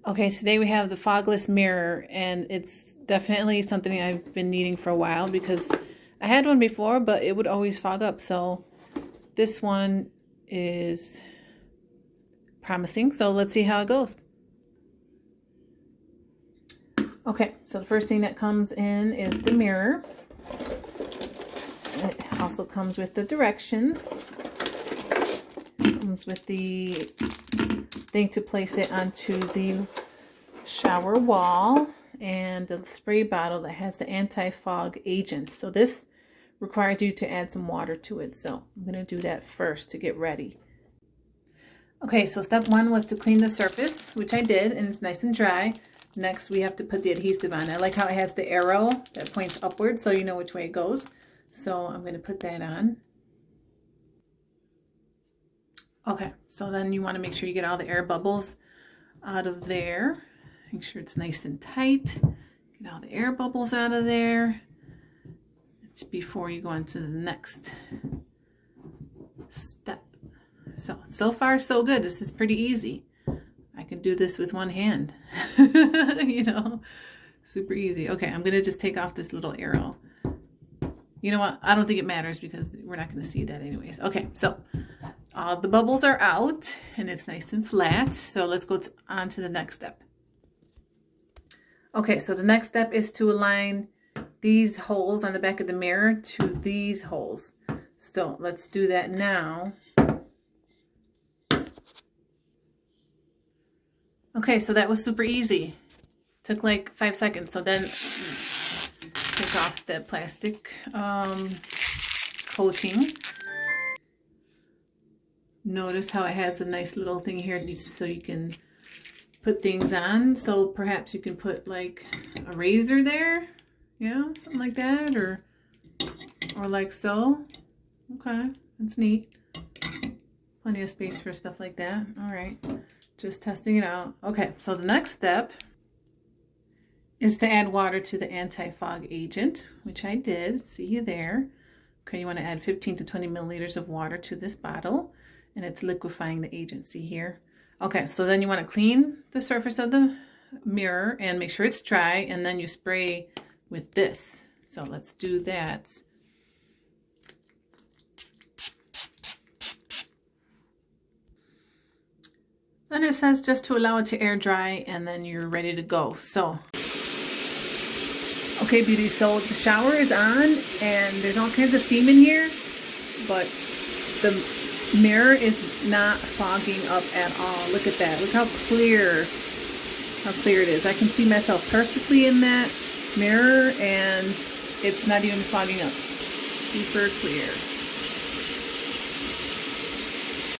Okay, today we have the fogless mirror, and it's definitely something I've been needing for a while because I had one before, but it would always fog up. So this one is promising. So let's see how it goes. Okay, so the first thing that comes in is the mirror. It also comes with the directions. It comes with the thing to place it onto the shower wall and the spray bottle that has the anti-fog agent. So this requires you to add some water to it. So I'm going to do that first to get ready. Okay, so step one was to clean the surface, which I did, and it's nice and dry. Next, we have to put the adhesive on. I like how it has the arrow that points upward so you know which way it goes. So I'm going to put that on. Okay, so then you want to make sure you get all the air bubbles out of there. Make sure it's nice and tight. Get all the air bubbles out of there. It's before you go on to the next step. So far so good. This is pretty easy. I can do this with one hand. You know, super easy. Okay, I'm going to just take off this little arrow. You know what? I don't think it matters because we're not going to see that anyways. Okay, so the bubbles are out and it's nice and flat. So let's go on to the next step. Okay, so the next step is to align these holes on the back of the mirror to these holes. So let's do that now. Okay, so that was super easy. Took like 5 seconds. So then take off the plastic coating. Notice how it has a nice little thing here so you can put things on. So perhaps you can put like a razor there. Yeah, something like that, or like so. Okay, that's neat. Plenty of space for stuff like that. All right, just testing it out. Okay, so the next step is to add water to the anti-fog agent, which I did. See you there. Okay, you want to add 15 to 20 milliliters of water to this bottle, and it's liquefying the agent. See here. Okay, so then you want to clean the surface of the mirror and make sure it's dry, and then you spray with this. So let's do that. Then it says just to allow it to air dry, and then you're ready to go. So, okay, beauty, so the shower is on, and there's all kinds of steam in here, but the mirror is not fogging up at all. Look at that. Look how clear it is. I can see myself perfectly in that mirror, and it's not even fogging up. Super clear.